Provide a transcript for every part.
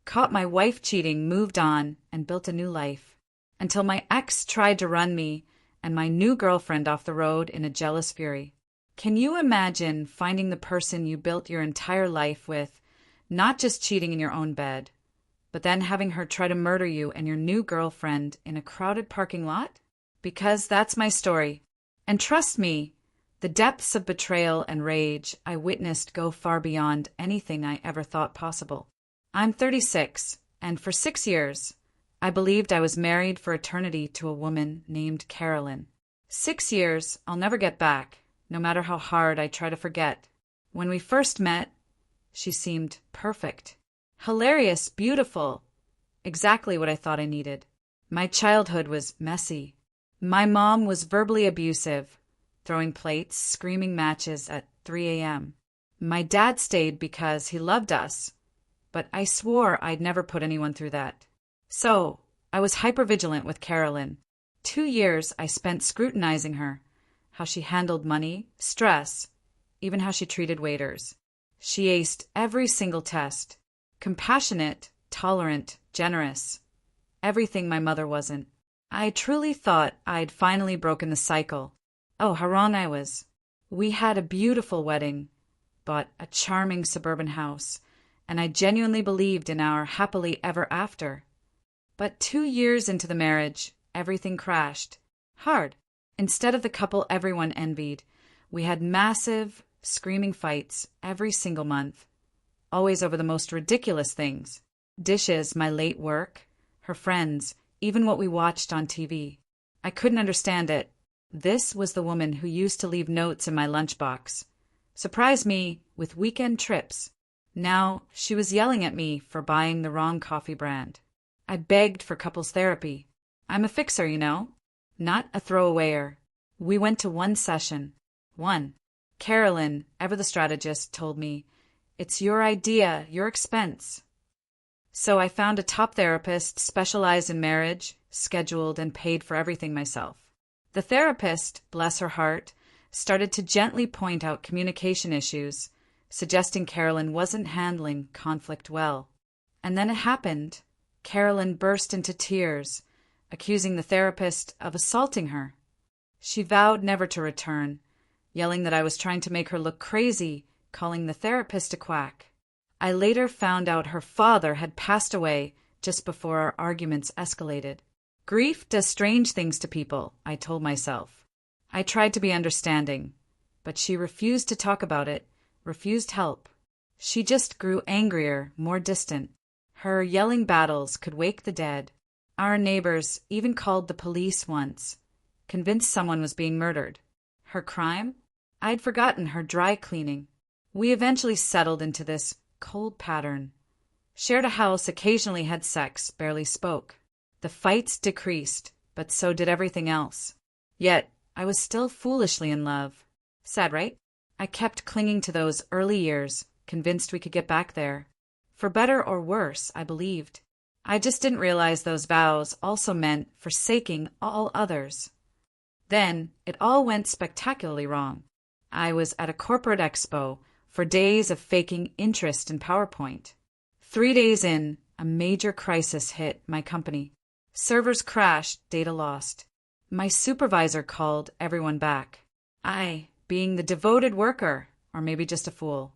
caught my wife cheating, moved on, and built a new life. Until my ex tried to run me and my new girlfriend off the road in a jealous fury. Can you imagine finding the person you built your entire life with, not just cheating in your own bed, but then having her try to murder you and your new girlfriend in a crowded parking lot? Because that's my story. And trust me, the depths of betrayal and rage I witnessed go far beyond anything I ever thought possible. I'm 36, and for 6 years, I believed I was married for eternity to a woman named Carolyn. 6 years I'll never get back, no matter how hard I try to forget. When we first met, she seemed perfect. Hilarious, beautiful, exactly what I thought I needed. My childhood was messy. My mom was verbally abusive, throwing plates, screaming matches at 3 a.m. My dad stayed because he loved us, but I swore I'd never put anyone through that. So, I was hypervigilant with Carolyn. 2 years I spent scrutinizing her, how she handled money, stress, even how she treated waiters. She aced every single test. Compassionate, tolerant, generous. Everything my mother wasn't. I truly thought I'd finally broken the cycle. Oh, how wrong I was. We had a beautiful wedding, bought a charming suburban house, and I genuinely believed in our happily ever after. But 2 years into the marriage, everything crashed. Hard. Instead of the couple everyone envied, we had massive, screaming fights every single month. Always over the most ridiculous things. Dishes, my late work, her friends, even what we watched on TV. I couldn't understand it. This was the woman who used to leave notes in my lunchbox. Surprise me with weekend trips. Now she was yelling at me for buying the wrong coffee brand. I begged for couples therapy. I'm a fixer, you know, not a throwawayer. We went to one session. One. Carolyn, ever the strategist, told me, "It's your idea, your expense." So I found a top therapist specialized in marriage, scheduled and paid for everything myself. The therapist, bless her heart, started to gently point out communication issues, suggesting Carolyn wasn't handling conflict well. And then it happened. Carolyn burst into tears, accusing the therapist of assaulting her. She vowed never to return, yelling that I was trying to make her look crazy, calling the therapist a quack. I later found out her father had passed away just before our arguments escalated. Grief does strange things to people, I told myself. I tried to be understanding, but she refused to talk about it, refused help. She just grew angrier, more distant. Her yelling battles could wake the dead. Our neighbors even called the police once, convinced someone was being murdered. Her crime? I'd forgotten her dry cleaning. We eventually settled into this cold pattern. Shared a house, occasionally had sex, barely spoke. The fights decreased, but so did everything else. Yet, I was still foolishly in love. Sad, right? I kept clinging to those early years, convinced we could get back there. For better or worse, I believed. I just didn't realize those vows also meant forsaking all others. Then, it all went spectacularly wrong. I was at a corporate expo for days of faking interest in PowerPoint. 3 days in, a major crisis hit my company. Servers crashed, data lost. My supervisor called everyone back. I, being the devoted worker, or maybe just a fool,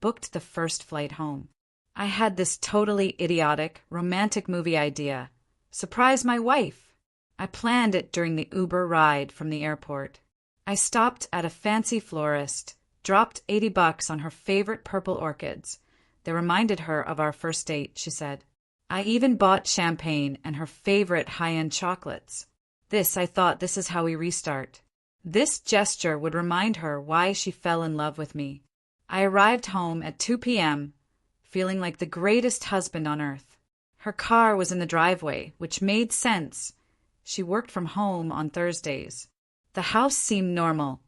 booked the first flight home. I had this totally idiotic, romantic movie idea. Surprise my wife. I planned it during the Uber ride from the airport. I stopped at a fancy florist, dropped $80 on her favorite purple orchids. They reminded her of our first date, she said. I even bought champagne and her favorite high-end chocolates. I thought this is how we restart. This gesture would remind her why she fell in love with me. I arrived home at 2 p.m., feeling like the greatest husband on earth. Her car was in the driveway, which made sense. She worked from home on Thursdays. The house seemed normal,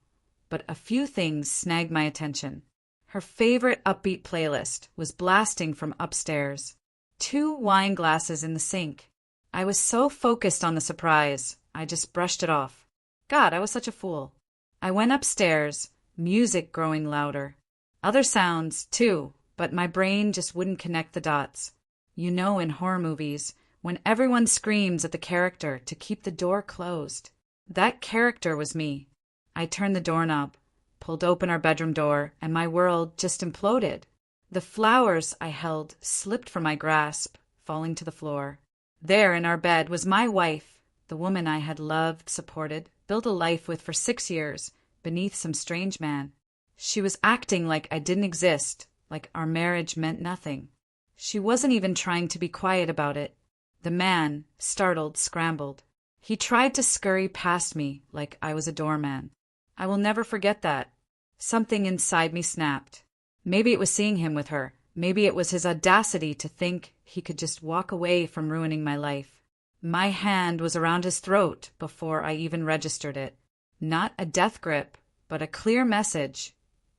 but a few things snagged my attention. Her favorite upbeat playlist was blasting from upstairs. 2 wine glasses in the sink. I was so focused on the surprise, I just brushed it off. God, I was such a fool. I went upstairs, music growing louder. Other sounds, too, but my brain just wouldn't connect the dots. You know, in horror movies, when everyone screams at the character to keep the door closed. That character was me. I turned the doorknob, pulled open our bedroom door, and my world just imploded. The flowers I held slipped from my grasp, falling to the floor. There in our bed was my wife, the woman I had loved, supported, built a life with for 6 years, beneath some strange man. She was acting like I didn't exist, like our marriage meant nothing. She wasn't even trying to be quiet about it. The man, startled, scrambled. He tried to scurry past me like I was a doorman. I will never forget that. Something inside me snapped. Maybe it was seeing him with her. Maybe it was his audacity to think he could just walk away from ruining my life. My hand was around his throat before I even registered it. Not a death grip, but a clear message.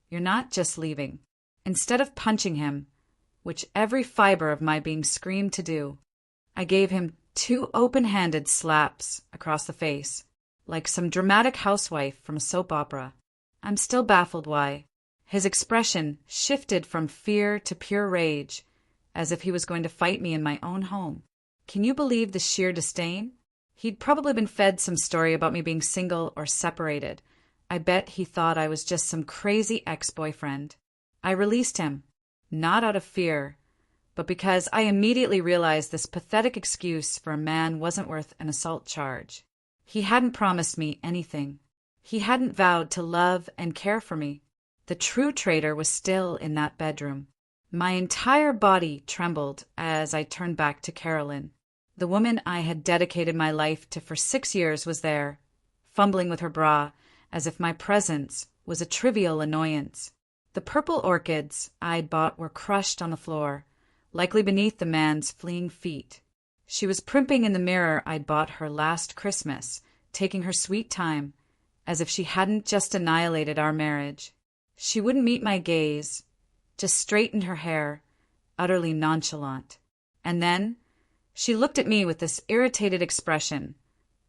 You're not just leaving. Instead of punching him, which every fiber of my being screamed to do, I gave him 2 open-handed slaps across the face, like some dramatic housewife from a soap opera. I'm still baffled why. His expression shifted from fear to pure rage, as if he was going to fight me in my own home. Can you believe the sheer disdain? He'd probably been fed some story about me being single or separated. I bet he thought I was just some crazy ex-boyfriend. I released him, not out of fear, but because I immediately realized this pathetic excuse for a man wasn't worth an assault charge. He hadn't promised me anything. He hadn't vowed to love and care for me. The true traitor was still in that bedroom. My entire body trembled as I turned back to Carolyn. The woman I had dedicated my life to for 6 years was there, fumbling with her bra, as if my presence was a trivial annoyance. The purple orchids I'd bought were crushed on the floor, likely beneath the man's fleeing feet. She was primping in the mirror I'd bought her last Christmas, taking her sweet time, as if she hadn't just annihilated our marriage. She wouldn't meet my gaze, just straightened her hair, utterly nonchalant. And then she looked at me with this irritated expression,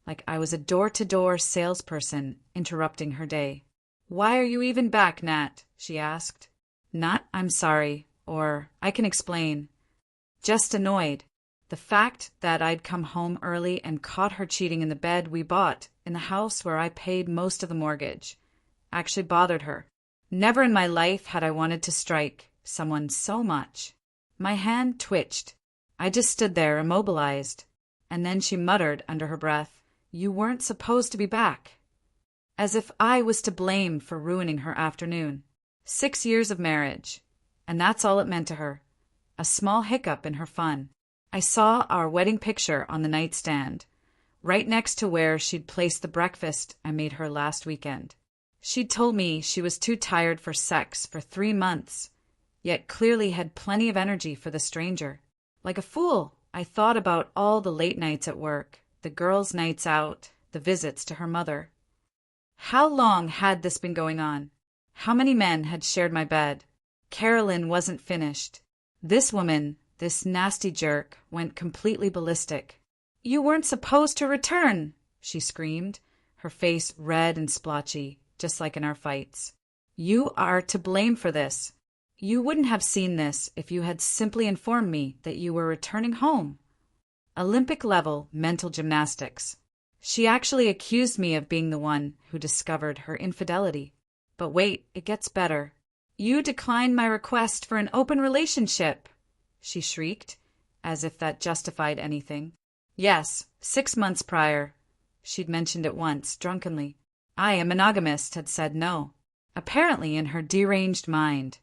like I was a door-to-door salesperson interrupting her day. "Why are you even back, Nat?" she asked. Not "I'm sorry," or "I can explain." Just annoyed. The fact that I'd come home early and caught her cheating in the bed we bought in the house where I paid most of the mortgage actually bothered her. Never in my life had I wanted to strike someone so much. My hand twitched. I just stood there immobilized. And then she muttered under her breath, "You weren't supposed to be back." As if I was to blame for ruining her afternoon. 6 years of marriage. And that's all it meant to her. A small hiccup in her fun. I saw our wedding picture on the nightstand, right next to where she'd placed the breakfast I made her last weekend. She'd told me she was too tired for sex for 3 months, yet clearly had plenty of energy for the stranger. Like a fool, I thought about all the late nights at work, the girls' nights out, the visits to her mother. How long had this been going on? How many men had shared my bed? Carolyn wasn't finished. This woman, this nasty jerk, went completely ballistic. "You weren't supposed to return," she screamed, her face red and splotchy, just like in our fights. "You are to blame for this. You wouldn't have seen this if you had simply informed me that you were returning home." Olympic-level mental gymnastics. She actually accused me of being the one who discovered her infidelity. But wait, it gets better. "You declined my request for an open relationship," she shrieked, as if that justified anything. Yes, 6 months prior. She'd mentioned it once, drunkenly. I, a monogamist, had said no. Apparently, in her deranged mind,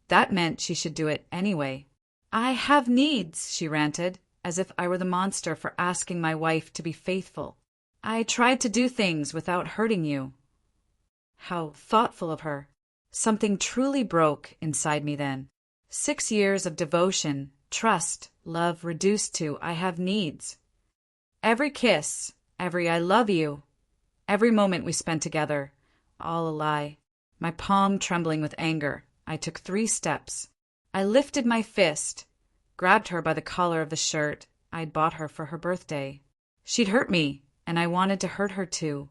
that meant she should do it anyway. "I have needs," she ranted, as if I were the monster for asking my wife to be faithful. "I tried to do things without hurting you." How thoughtful of her. Something truly broke inside me then. 6 years of devotion, trust, love reduced to "I have needs." Every kiss, every "I love you," every moment we spent together, all a lie. My palm trembling with anger, I took 3 steps. I lifted my fist, grabbed her by the collar of the shirt I'd bought her for her birthday. She'd hurt me, and I wanted to hurt her too.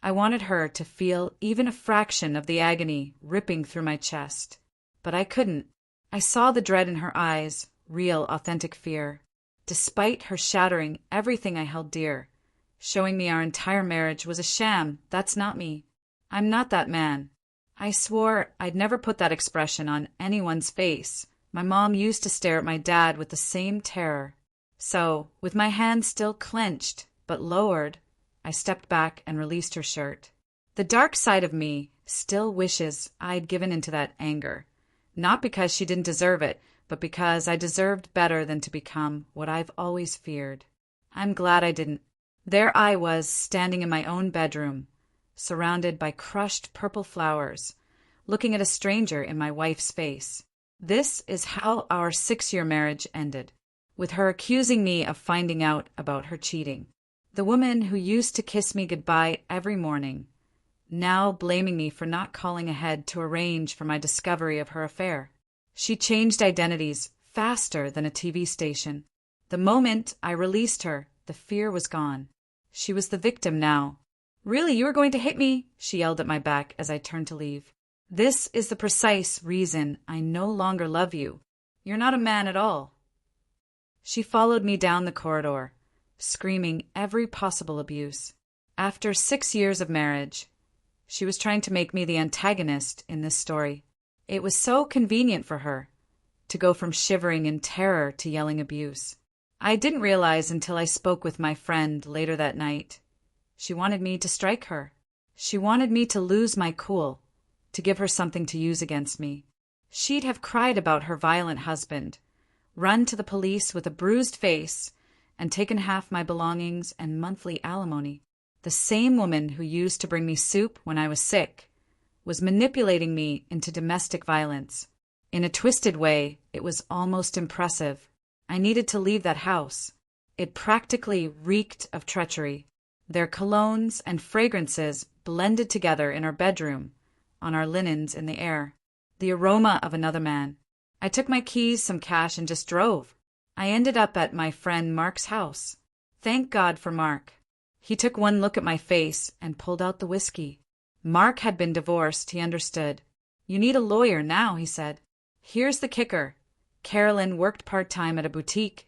I wanted her to feel even a fraction of the agony ripping through my chest. But I couldn't. I saw the dread in her eyes, real, authentic fear. Despite her shattering everything I held dear, showing me our entire marriage was a sham, that's not me. I'm not that man. I swore I'd never put that expression on anyone's face. My mom used to stare at my dad with the same terror. So, with my hand still clenched, but lowered, I stepped back and released her shirt. The dark side of me still wishes I'd given into that anger. Not because she didn't deserve it, but because I deserved better than to become what I've always feared. I'm glad I didn't. There I was, standing in my own bedroom, surrounded by crushed purple flowers, looking at a stranger in my wife's face. This is how our 6-year marriage ended, with her accusing me of finding out about her cheating. The woman who used to kiss me goodbye every morning, now blaming me for not calling ahead to arrange for my discovery of her affair. She changed identities faster than a TV station. The moment I released her, the fear was gone. She was the victim now. "Really, you were going to hit me?" she yelled at my back as I turned to leave. "This is the precise reason I no longer love you. You're not a man at all." She followed me down the corridor, screaming every possible abuse. After 6 years of marriage, she was trying to make me the antagonist in this story. It was so convenient for her to go from shivering in terror to yelling abuse. I didn't realize until I spoke with my friend later that night. She wanted me to strike her. She wanted me to lose my cool, to give her something to use against me. She'd have cried about her violent husband, run to the police with a bruised face, and taken half my belongings and monthly alimony. The same woman who used to bring me soup when I was sick was manipulating me into domestic violence. In a twisted way, it was almost impressive. I needed to leave that house. It practically reeked of treachery. Their colognes and fragrances blended together in our bedroom, on our linens in the air. The aroma of another man. I took my keys, some cash, and just drove. I ended up at my friend Mark's house. Thank God for Mark. He took one look at my face and pulled out the whiskey. Mark had been divorced, he understood. "You need a lawyer now," he said. "Here's the kicker. Carolyn worked part-time at a boutique,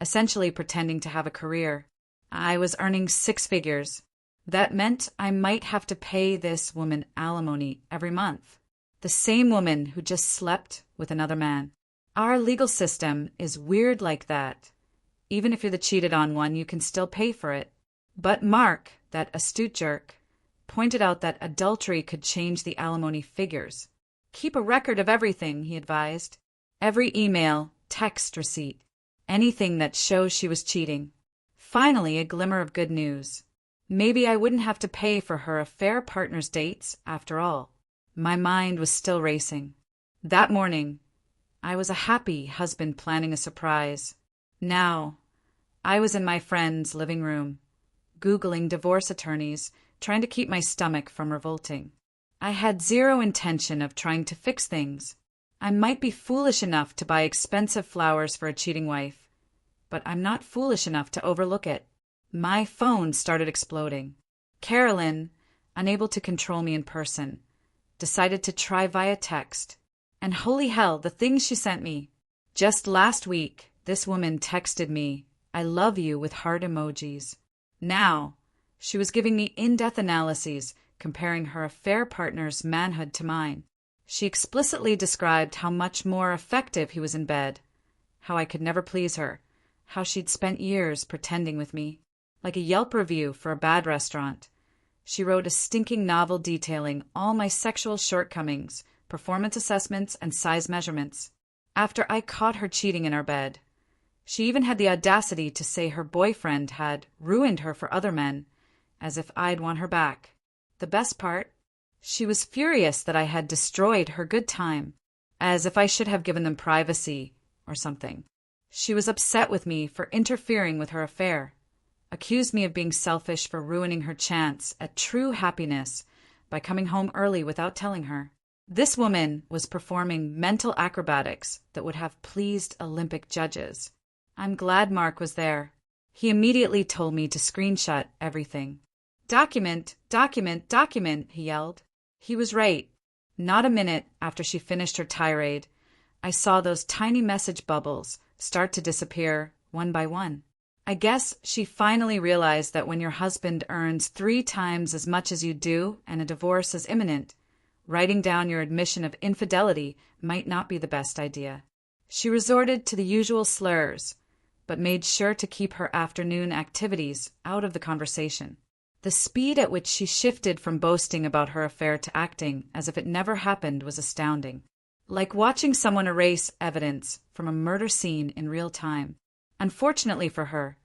essentially pretending to have a career. I was earning 6 figures. That meant I might have to pay this woman alimony every month. The same woman who just slept with another man. Our legal system is weird like that. Even if you're the cheated on one, you can still pay for it. But Mark, that astute jerk, pointed out that adultery could change the alimony figures. "Keep a record of everything," he advised. Every email, text receipt, anything that shows she was cheating. Finally, a glimmer of good news. Maybe I wouldn't have to pay for her affair partner's dates after all. My mind was still racing. That morning, I was a happy husband planning a surprise. Now, I was in my friend's living room, Googling divorce attorneys, trying to keep my stomach from revolting. I had zero intention of trying to fix things. I might be foolish enough to buy expensive flowers for a cheating wife, but I'm not foolish enough to overlook it. My phone started exploding. Carolyn, unable to control me in person, decided to try via text. And holy hell, the things she sent me. Just last week, this woman texted me, "I love you," with heart emojis. Now, she was giving me in-depth analyses comparing her affair partner's manhood to mine. She explicitly described how much more effective he was in bed, how I could never please her, how she'd spent years pretending with me. Like a Yelp review for a bad restaurant. She wrote a stinking novel detailing all my sexual shortcomings, performance assessments, and size measurements. After I caught her cheating in our bed, she even had the audacity to say her boyfriend had ruined her for other men, as if I'd want her back. The best part? She was furious that I had destroyed her good time, as if I should have given them privacy or something. She was upset with me for interfering with her affair, accused me of being selfish for ruining her chance at true happiness by coming home early without telling her. This woman was performing mental acrobatics that would have pleased Olympic judges. I'm glad Mark was there. He immediately told me to screenshot everything. "Document, document, document," he yelled. He was right. Not a minute after she finished her tirade, I saw those tiny message bubbles start to disappear one by one. I guess she finally realized that when your husband earns 3 times as much as you do and a divorce is imminent, writing down your admission of infidelity might not be the best idea. She resorted to the usual slurs, but made sure to keep her afternoon activities out of the conversation. The speed at which she shifted from boasting about her affair to acting as if it never happened was astounding. Like watching someone erase evidence from a murder scene in real time. Unfortunately for her,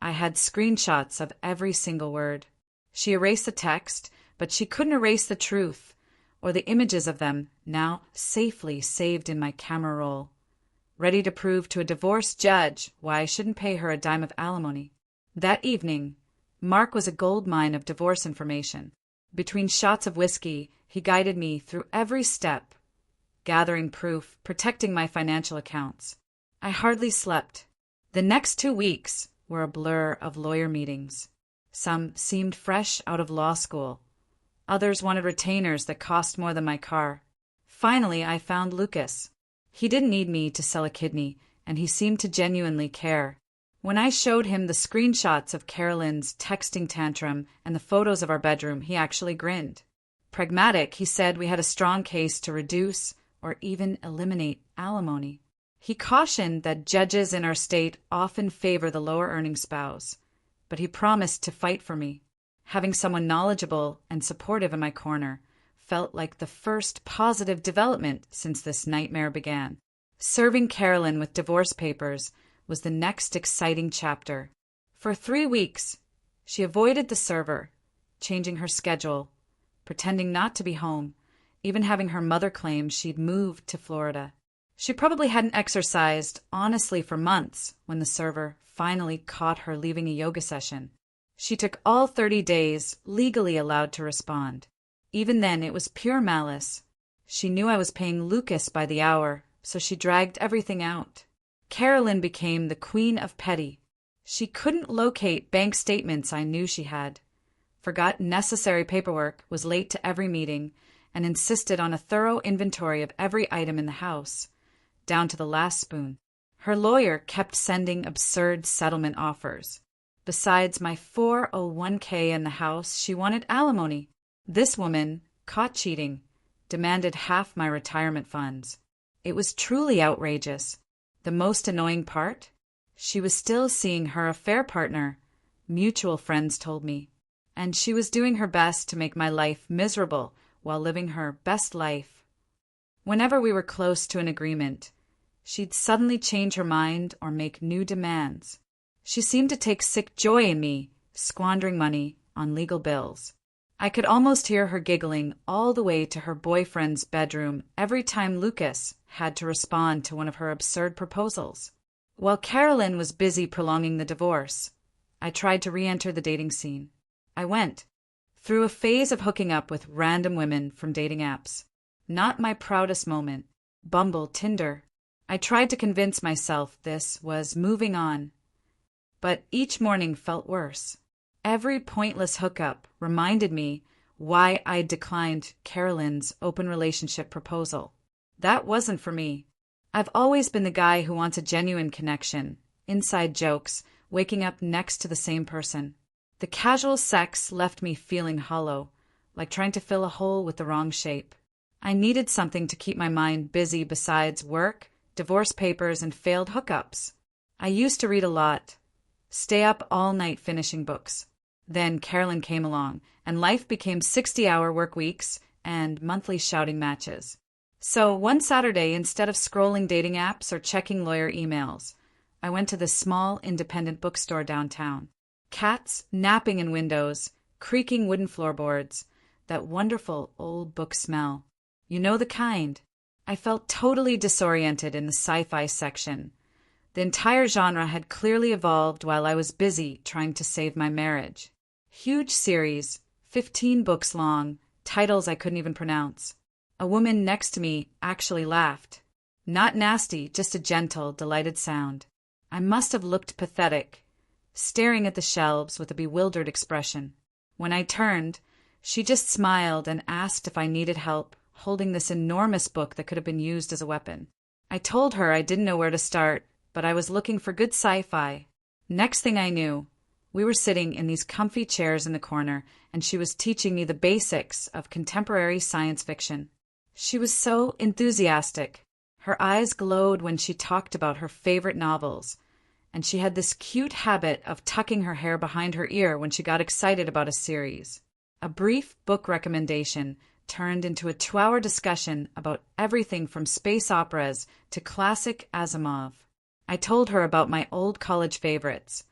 I had screenshots of every single word. She erased the text, but she couldn't erase the truth, or the images of them now safely saved in my camera roll. Ready to prove to a divorced judge why I shouldn't pay her a dime of alimony. That evening, Mark was a goldmine of divorce information. Between shots of whiskey, he guided me through every step, gathering proof, protecting my financial accounts. I hardly slept. The next 2 weeks were a blur of lawyer meetings. Some seemed fresh out of law school. Others wanted retainers that cost more than my car. Finally, I found Lucas. He didn't need me to sell a kidney, and he seemed to genuinely care. When I showed him the screenshots of Carolyn's texting tantrum and the photos of our bedroom, he actually grinned. Pragmatic, he said we had a strong case to reduce or even eliminate alimony. He cautioned that judges in our state often favor the lower-earning spouse, but he promised to fight for me. Having someone knowledgeable and supportive in my corner felt like the first positive development since this nightmare began. Serving Carolyn with divorce papers was the next exciting chapter. For 3 weeks, she avoided the server, changing her schedule, pretending not to be home, even having her mother claim she'd moved to Florida. She probably hadn't exercised honestly for months when the server finally caught her leaving a yoga session. She took all 30 days legally allowed to respond. Even then, it was pure malice. She knew I was paying Lucas by the hour, so she dragged everything out. Carolyn became the queen of petty. She couldn't locate bank statements I knew she had, forgot necessary paperwork, was late to every meeting, and insisted on a thorough inventory of every item in the house, down to the last spoon. Her lawyer kept sending absurd settlement offers. Besides my 401k in the house, she wanted alimony. This woman, caught cheating, demanded half my retirement funds. It was truly outrageous. The most annoying part? She was still seeing her affair partner, mutual friends told me, and she was doing her best to make my life miserable while living her best life. Whenever we were close to an agreement, she'd suddenly change her mind or make new demands. She seemed to take sick joy in me squandering money on legal bills. I could almost hear her giggling all the way to her boyfriend's bedroom every time Lucas had to respond to one of her absurd proposals. While Carolyn was busy prolonging the divorce, I tried to re-enter the dating scene. I went through a phase of hooking up with random women from dating apps. Not my proudest moment. Bumble, Tinder. I tried to convince myself this was moving on, but each morning felt worse. Every pointless hookup reminded me why I'd declined Carolyn's open relationship proposal. That wasn't for me. I've always been the guy who wants a genuine connection, inside jokes, waking up next to the same person. The casual sex left me feeling hollow, like trying to fill a hole with the wrong shape. I needed something to keep my mind busy besides work, divorce papers, and failed hookups. I used to read a lot, stay up all night finishing books. Then Carolyn came along, and life became 60-hour work weeks and monthly shouting matches. So one Saturday, instead of scrolling dating apps or checking lawyer emails, I went to this small independent bookstore downtown. Cats napping in windows, creaking wooden floorboards, that wonderful old book smell. You know the kind. I felt totally disoriented in the sci-fi section. The entire genre had clearly evolved while I was busy trying to save my marriage. Huge series, 15 books long, titles I couldn't even pronounce. A woman next to me actually laughed. Not nasty, just a gentle, delighted sound. I must have looked pathetic, staring at the shelves with a bewildered expression. When I turned, she just smiled and asked if I needed help holding this enormous book that could have been used as a weapon. I told her I didn't know where to start, but I was looking for good sci-fi. Next thing I knew, we were sitting in these comfy chairs in the corner, and she was teaching me the basics of contemporary science fiction. She was so enthusiastic. Her eyes glowed when she talked about her favorite novels, and she had this cute habit of tucking her hair behind her ear when she got excited about a series. A brief book recommendation turned into a 2-hour discussion about everything from space operas to classic Asimov. I told her about my old college favorites.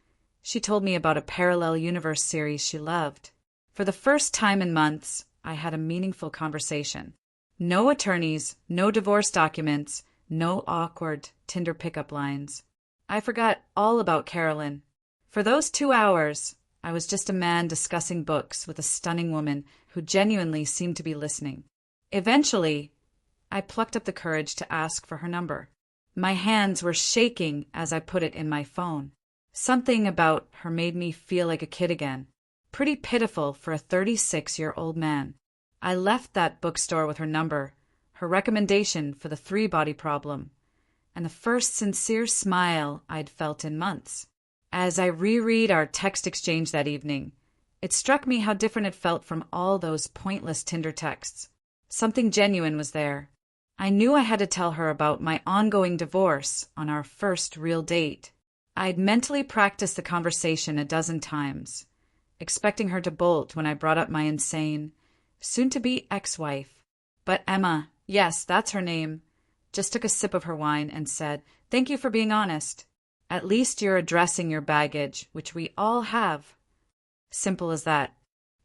She told me about a parallel universe series she loved. For the first time in months, I had a meaningful conversation. No attorneys, no divorce documents, no awkward Tinder pickup lines. I forgot all about Carolyn. For those 2 hours, I was just a man discussing books with a stunning woman who genuinely seemed to be listening. Eventually, I plucked up the courage to ask for her number. My hands were shaking as I put it in my phone. Something about her made me feel like a kid again. Pretty pitiful for a 36-year-old man. I left that bookstore with her number, her recommendation for the 3-body problem, and the first sincere smile I'd felt in months. As I reread our text exchange that evening, it struck me how different it felt from all those pointless Tinder texts. Something genuine was there. I knew I had to tell her about my ongoing divorce on our first real date. I'd mentally practiced the conversation a dozen times, expecting her to bolt when I brought up my insane, soon-to-be ex-wife. But Emma, yes, that's her name, just took a sip of her wine and said, "Thank you for being honest. At least you're addressing your baggage, which we all have." Simple as that.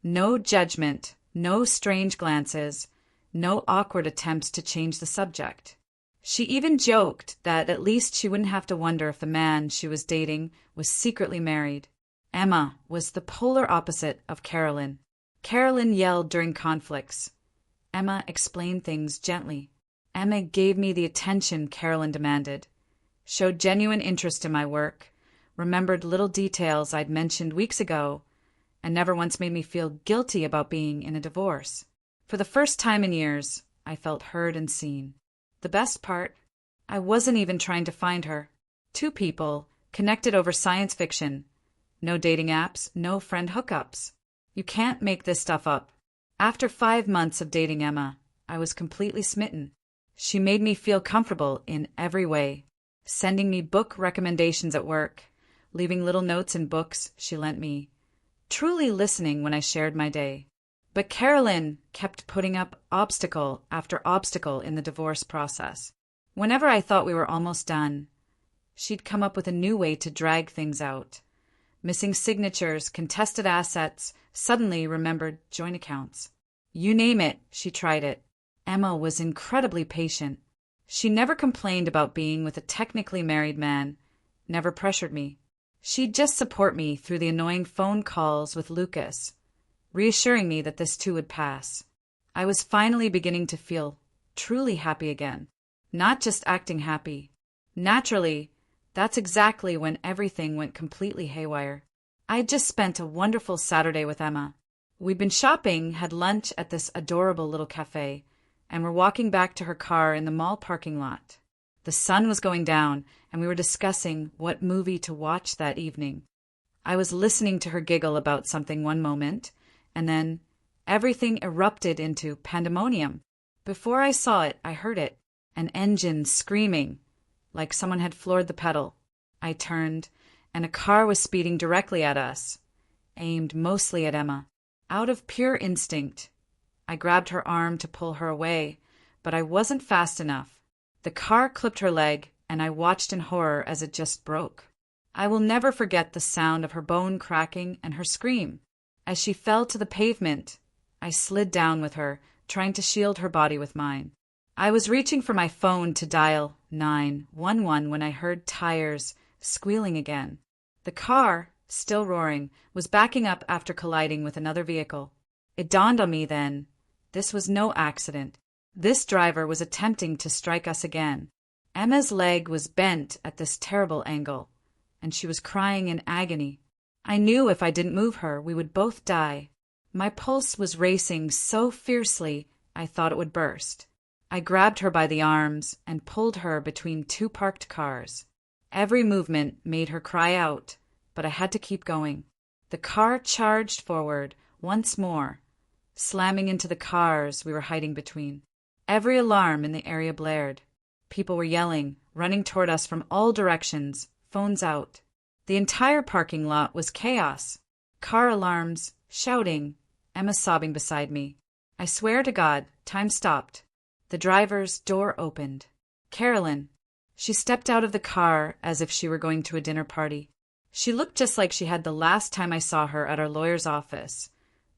No judgment, no strange glances, no awkward attempts to change the subject. She even joked that at least she wouldn't have to wonder if the man she was dating was secretly married. Emma was the polar opposite of Carolyn. Carolyn yelled during conflicts. Emma explained things gently. Emma gave me the attention Carolyn demanded, showed genuine interest in my work, remembered little details I'd mentioned weeks ago, and never once made me feel guilty about being in a divorce. For the first time in years, I felt heard and seen. The best part, I wasn't even trying to find her. 2 people, connected over science fiction. No dating apps, no friend hookups. You can't make this stuff up. After 5 months of dating Emma, I was completely smitten. She made me feel comfortable in every way, sending me book recommendations at work, leaving little notes in books she lent me, truly listening when I shared my day. But Carolyn kept putting up obstacle after obstacle in the divorce process. Whenever I thought we were almost done, she'd come up with a new way to drag things out. Missing signatures, contested assets, suddenly remembered joint accounts. You name it, she tried it. Emma was incredibly patient. She never complained about being with a technically married man, never pressured me. She'd just support me through the annoying phone calls with Lucas, reassuring me that this too would pass. I was finally beginning to feel truly happy again, not just acting happy. Naturally, that's exactly when everything went completely haywire. I'd just spent a wonderful Saturday with Emma. We'd been shopping, had lunch at this adorable little cafe, and were walking back to her car in the mall parking lot. The sun was going down, and we were discussing what movie to watch that evening. I was listening to her giggle about something one moment, and then everything erupted into pandemonium. Before I saw it, I heard it, an engine screaming, like someone had floored the pedal. I turned, and a car was speeding directly at us, aimed mostly at Emma. Out of pure instinct, I grabbed her arm to pull her away, but I wasn't fast enough. The car clipped her leg, and I watched in horror as it just broke. I will never forget the sound of her bone cracking and her scream. As she fell to the pavement, I slid down with her, trying to shield her body with mine. I was reaching for my phone to dial 911 when I heard tires squealing again. The car, still roaring, was backing up after colliding with another vehicle. It dawned on me then, this was no accident. This driver was attempting to strike us again. Emma's leg was bent at this terrible angle, and she was crying in agony. I knew if I didn't move her, we would both die. My pulse was racing so fiercely, I thought it would burst. I grabbed her by the arms and pulled her between 2 parked cars. Every movement made her cry out, but I had to keep going. The car charged forward once more, slamming into the cars we were hiding between. Every alarm in the area blared. People were yelling, running toward us from all directions, phones out. The entire parking lot was chaos. Car alarms, shouting, Emma sobbing beside me. I swear to God, time stopped. The driver's door opened. Carolyn. She stepped out of the car as if she were going to a dinner party. She looked just like she had the last time I saw her at our lawyer's office,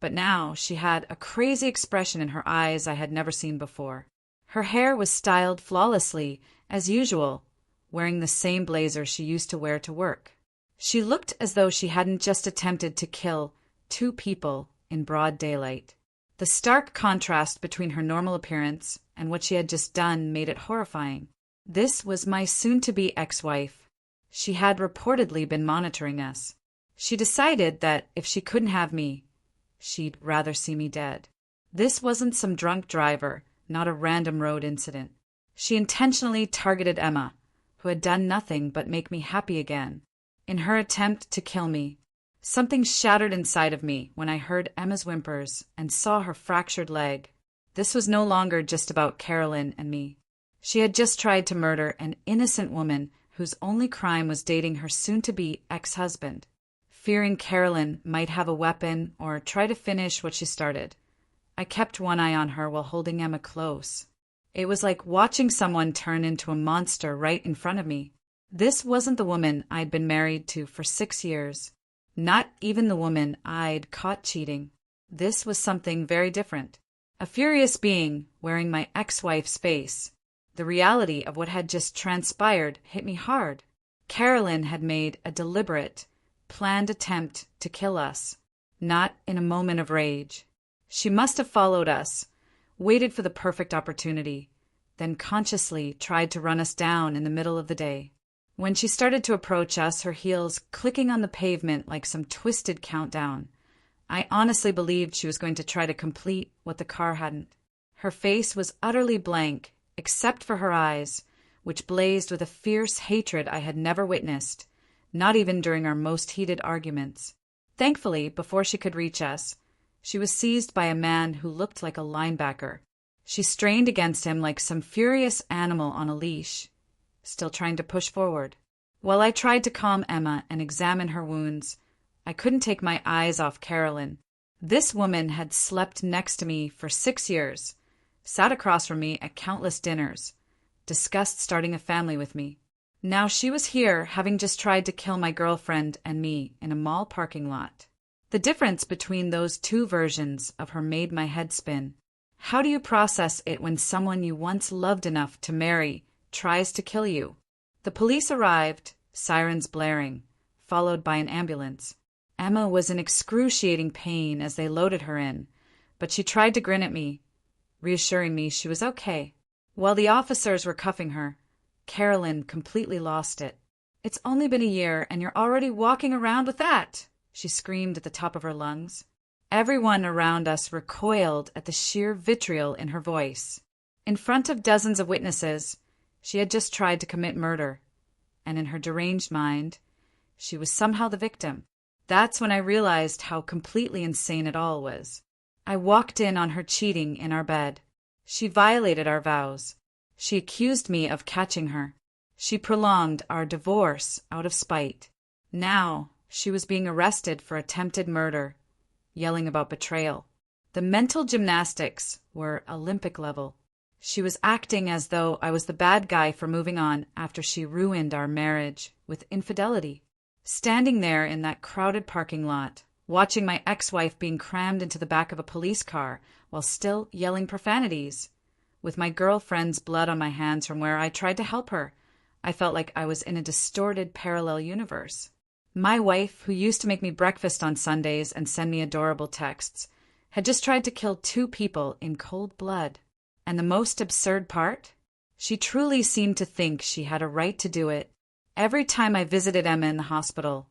but now she had a crazy expression in her eyes I had never seen before. Her hair was styled flawlessly, as usual, wearing the same blazer she used to wear to work. She looked as though she hadn't just attempted to kill 2 people in broad daylight. The stark contrast between her normal appearance and what she had just done made it horrifying. This was my soon-to-be ex-wife. She had reportedly been monitoring us. She decided that if she couldn't have me, she'd rather see me dead. This wasn't some drunk driver, not a random road incident. She intentionally targeted Emma, who had done nothing but make me happy again. In her attempt to kill me, something shattered inside of me when I heard Emma's whimpers and saw her fractured leg. This was no longer just about Carolyn and me. She had just tried to murder an innocent woman whose only crime was dating her soon-to-be ex-husband. Fearing Carolyn might have a weapon or try to finish what she started, I kept one eye on her while holding Emma close. It was like watching someone turn into a monster right in front of me. This wasn't the woman I'd been married to for 6 years. Not even the woman I'd caught cheating. This was something very different. A furious being wearing my ex-wife's face. The reality of what had just transpired hit me hard. Carolyn had made a deliberate, planned attempt to kill us, not in a moment of rage. She must have followed us, waited for the perfect opportunity, then consciously tried to run us down in the middle of the day. When she started to approach us, her heels clicking on the pavement like some twisted countdown, I honestly believed she was going to try to complete what the car hadn't. Her face was utterly blank, except for her eyes, which blazed with a fierce hatred I had never witnessed, not even during our most heated arguments. Thankfully, before she could reach us, she was seized by a man who looked like a linebacker. She strained against him like some furious animal on a leash, still trying to push forward. While I tried to calm Emma and examine her wounds, I couldn't take my eyes off Carolyn. This woman had slept next to me for 6 years, sat across from me at countless dinners, discussed starting a family with me. Now she was here, having just tried to kill my girlfriend and me in a mall parking lot. The difference between those 2 versions of her made my head spin. How do you process it when someone you once loved enough to marry tries to kill you? The police arrived, sirens blaring, followed by an ambulance. Emma was in excruciating pain as they loaded her in, but she tried to grin at me, reassuring me she was okay. While the officers were cuffing her, Carolyn completely lost it. "It's only been a year, and you're already walking around with that!" she screamed at the top of her lungs. Everyone around us recoiled at the sheer vitriol in her voice. In front of dozens of witnesses, she had just tried to commit murder, and in her deranged mind, she was somehow the victim. That's when I realized how completely insane it all was. I walked in on her cheating in our bed. She violated our vows. She accused me of catching her. She prolonged our divorce out of spite. Now she was being arrested for attempted murder, yelling about betrayal. The mental gymnastics were Olympic level. She was acting as though I was the bad guy for moving on after she ruined our marriage with infidelity. Standing there in that crowded parking lot, watching my ex-wife being crammed into the back of a police car while still yelling profanities, with my girlfriend's blood on my hands from where I tried to help her, I felt like I was in a distorted parallel universe. My wife, who used to make me breakfast on Sundays and send me adorable texts, had just tried to kill 2 people in cold blood. And the most absurd part? She truly seemed to think she had a right to do it. Every time I visited Emma in the hospital,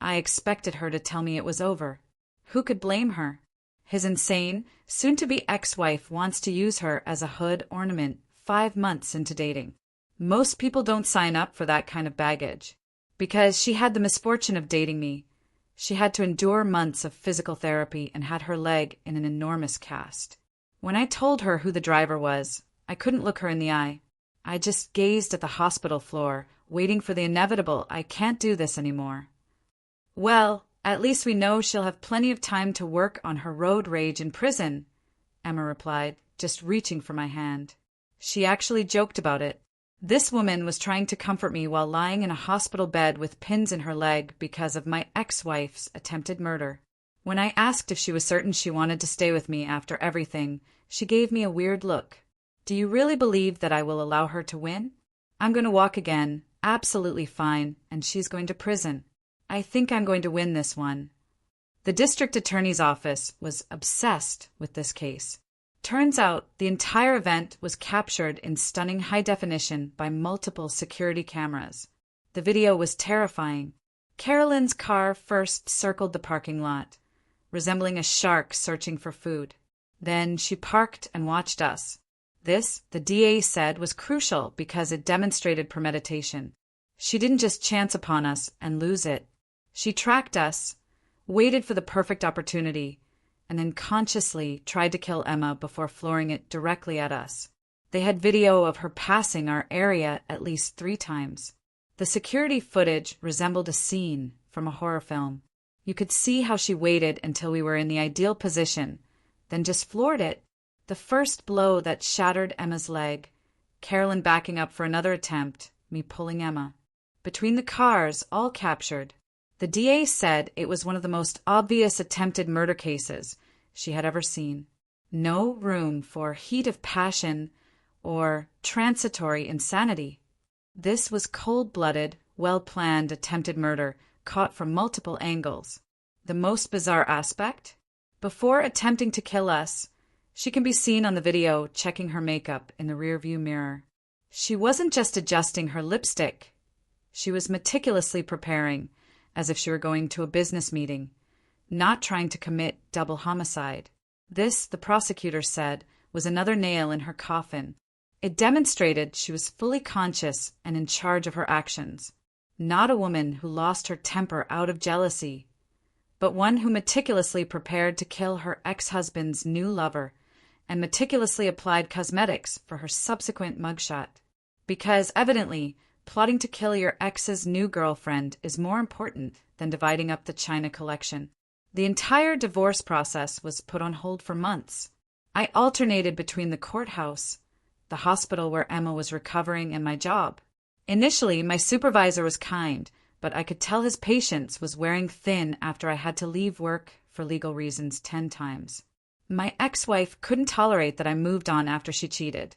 I expected her to tell me it was over. Who could blame her? His insane, soon-to-be ex-wife wants to use her as a hood ornament 5 months into dating. Most people don't sign up for that kind of baggage. Because she had the misfortune of dating me, she had to endure months of physical therapy and had her leg in an enormous cast. When I told her who the driver was, I couldn't look her in the eye. I just gazed at the hospital floor, waiting for the inevitable. I can't do this anymore. Well, at least we know she'll have plenty of time to work on her road rage in prison, Emma replied, just reaching for my hand. She actually joked about it. This woman was trying to comfort me while lying in a hospital bed with pins in her leg because of my ex-wife's attempted murder. When I asked if she was certain she wanted to stay with me after everything, she gave me a weird look. Do you really believe that I will allow her to win? I'm going to walk again, absolutely fine, and she's going to prison. I think I'm going to win this one. The district attorney's office was obsessed with this case. Turns out the entire event was captured in stunning high definition by multiple security cameras. The video was terrifying. Carolyn's car first circled the parking lot, resembling a shark searching for food. Then she parked and watched us. This, the DA said, was crucial because it demonstrated premeditation. She didn't just chance upon us and lose it. She tracked us, waited for the perfect opportunity, and then consciously tried to kill Emma before flooring it directly at us. They had video of her passing our area at least 3 times. The security footage resembled a scene from a horror film. You could see how she waited until we were in the ideal position, then just floored it. The first blow that shattered Emma's leg, Carolyn backing up for another attempt, me pulling Emma. Between the cars, all captured. The DA said it was one of the most obvious attempted murder cases she had ever seen. No room for heat of passion or transitory insanity. This was cold-blooded, well-planned attempted murder caught from multiple angles. The most bizarre aspect? Before attempting to kill us, she can be seen on the video checking her makeup in the rearview mirror. She wasn't just adjusting her lipstick. She was meticulously preparing, as if she were going to a business meeting, not trying to commit double homicide. This, the prosecutor said, was another nail in her coffin. It demonstrated she was fully conscious and in charge of her actions. Not a woman who lost her temper out of jealousy, but one who meticulously prepared to kill her ex-husband's new lover and meticulously applied cosmetics for her subsequent mugshot. Because, evidently, plotting to kill your ex's new girlfriend is more important than dividing up the china collection. The entire divorce process was put on hold for months. I alternated between the courthouse, the hospital where Emma was recovering, and my job. Initially, my supervisor was kind, but I could tell his patience was wearing thin after I had to leave work for legal reasons 10 times. My ex-wife couldn't tolerate that I moved on after she cheated,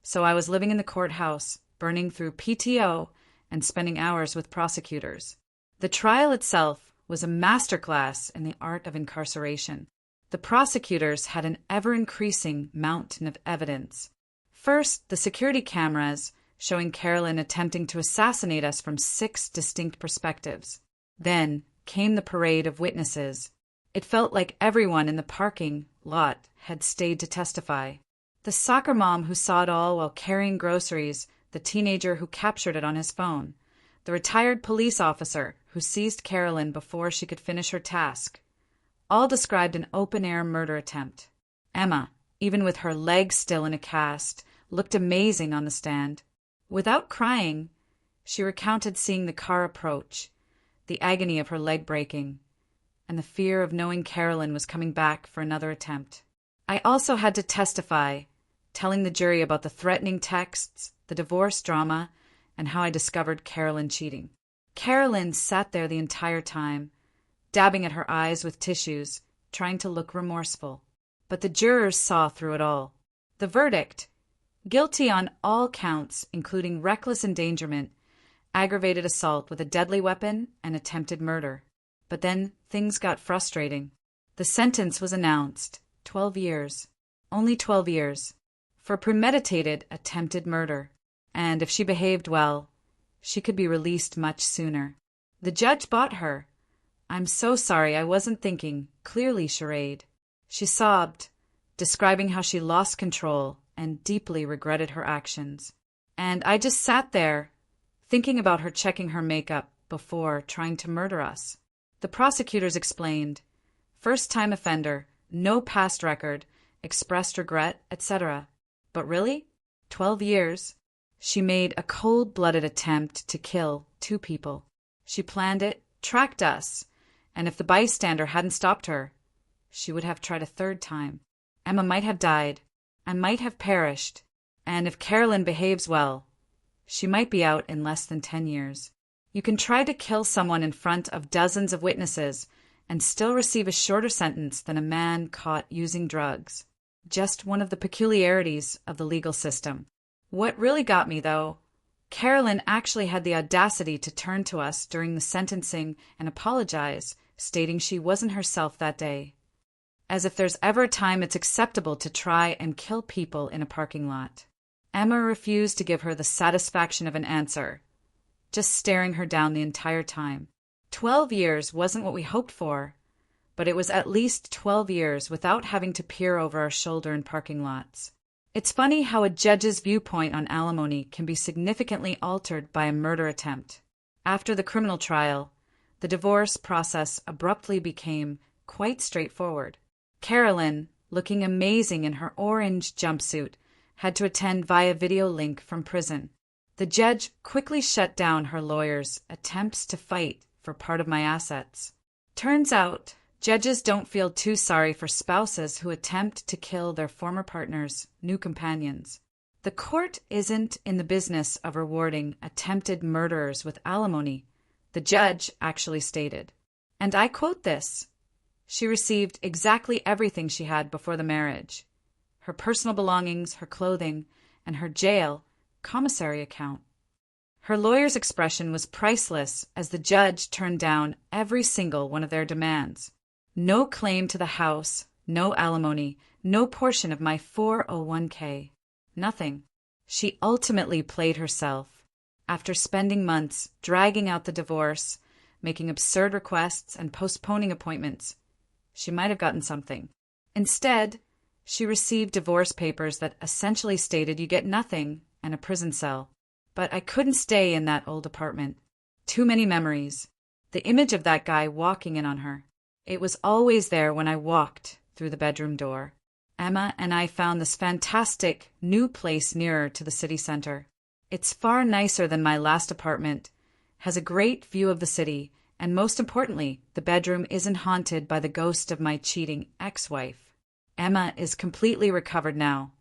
so I was living in the courthouse, burning through PTO and spending hours with prosecutors. The trial itself was a masterclass in the art of incarceration. The prosecutors had an ever-increasing mountain of evidence. First, the security cameras showing Carolyn attempting to assassinate us from 6 distinct perspectives. Then came the parade of witnesses. It felt like everyone in the parking lot had stayed to testify. The soccer mom who saw it all while carrying groceries, the teenager who captured it on his phone, the retired police officer who seized Carolyn before she could finish her task, all described an open-air murder attempt. Emma, even with her leg still in a cast, looked amazing on the stand. Without crying, she recounted seeing the car approach, the agony of her leg breaking, and the fear of knowing Carolyn was coming back for another attempt. I also had to testify, telling the jury about the threatening texts, the divorce drama, and how I discovered Carolyn cheating. Carolyn sat there the entire time, dabbing at her eyes with tissues, trying to look remorseful. But the jurors saw through it all. The verdict: guilty on all counts, including reckless endangerment, aggravated assault with a deadly weapon, and attempted murder. But then things got frustrating. The sentence was announced: 12 years. Only 12 years. For premeditated attempted murder. And if she behaved well, she could be released much sooner. The judge bought her. "I'm so sorry, I wasn't thinking," clearly charade. She sobbed, describing how she lost control and deeply regretted her actions. And I just sat there, thinking about her checking her makeup before trying to murder us. The prosecutors explained, first-time offender, no past record, expressed regret, etc. But really? 12 years? She made a cold-blooded attempt to kill 2 people. She planned it, tracked us, and if the bystander hadn't stopped her, she would have tried a 3rd time. Emma might have died. I might have perished. And if Carolyn behaves well, she might be out in less than 10 years. You can try to kill someone in front of dozens of witnesses and still receive a shorter sentence than a man caught using drugs. Just one of the peculiarities of the legal system. What really got me, though, Carolyn actually had the audacity to turn to us during the sentencing and apologize, stating she wasn't herself that day. As if there's ever a time it's acceptable to try and kill people in a parking lot. Emma refused to give her the satisfaction of an answer, just staring her down the entire time. 12 years wasn't what we hoped for, but it was at least 12 years without having to peer over our shoulder in parking lots. It's funny how a judge's viewpoint on alimony can be significantly altered by a murder attempt. After the criminal trial, the divorce process abruptly became quite straightforward. Carolyn, looking amazing in her orange jumpsuit, had to attend via video link from prison. The judge quickly shut down her lawyer's attempts to fight for part of my assets. Turns out, judges don't feel too sorry for spouses who attempt to kill their former partner's new companions. The court isn't in the business of rewarding attempted murderers with alimony, the judge actually stated. And I quote this: she received exactly everything she had before the marriage. Her personal belongings, her clothing, and her jail commissary account. Her lawyer's expression was priceless as the judge turned down every single one of their demands. No claim to the house, no alimony, no portion of my 401k. Nothing. She ultimately played herself. After spending months dragging out the divorce, making absurd requests, and postponing appointments, she might have gotten something. Instead, she received divorce papers that essentially stated you get nothing and a prison cell. But I couldn't stay in that old apartment. Too many memories. The image of that guy walking in on her. It was always there when I walked through the bedroom door. Emma and I found this fantastic new place nearer to the city center. It's far nicer than my last apartment, has a great view of the city, and most importantly, the bedroom isn't haunted by the ghost of my cheating ex-wife. Emma is completely recovered now.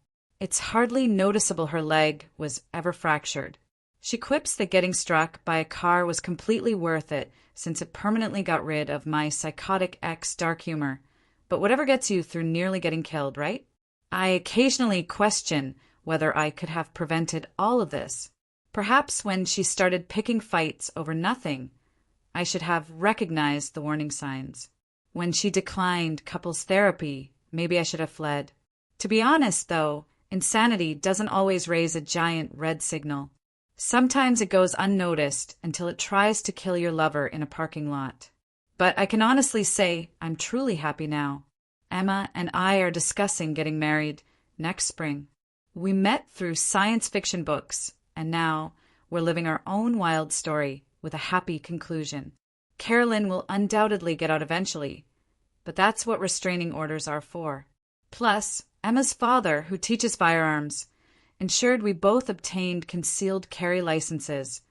It's hardly noticeable her leg was ever fractured. She quips that getting struck by a car was completely worth it since it permanently got rid of my psychotic ex-dark humor. But whatever gets you through nearly getting killed, right? I occasionally question whether I could have prevented all of this. Perhaps when she started picking fights over nothing, I should have recognized the warning signs. When she declined couples therapy, maybe I should have fled. To be honest, though, insanity doesn't always raise a giant red signal. Sometimes it goes unnoticed until it tries to kill your lover in a parking lot. But I can honestly say I'm truly happy now. Emma and I are discussing getting married next spring. We met through science fiction books, and now we're living our own wild story with a happy conclusion. Carolyn will undoubtedly get out eventually, but that's what restraining orders are for. Plus, Emma's father, who teaches firearms, ensured we both obtained concealed carry licenses,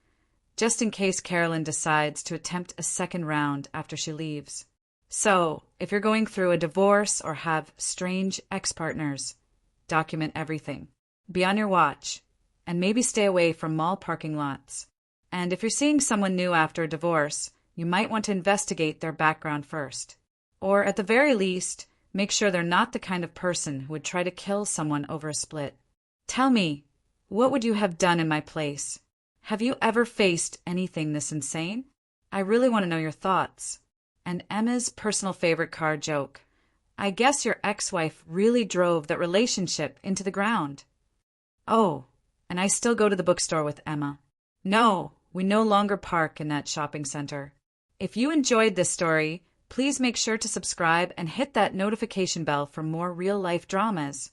just in case Carolyn decides to attempt a second round after she leaves. So, if you're going through a divorce or have strange ex-partners, document everything. Be on your watch, and maybe stay away from mall parking lots. And if you're seeing someone new after a divorce, you might want to investigate their background first. Or at the very least, make sure they're not the kind of person who would try to kill someone over a split. Tell me, what would you have done in my place? Have you ever faced anything this insane? I really want to know your thoughts. And Emma's personal favorite car joke. I guess your ex-wife really drove that relationship into the ground. Oh, and I still go to the bookstore with Emma. No, we no longer park in that shopping center. If you enjoyed this story, please make sure to subscribe and hit that notification bell for more real-life dramas.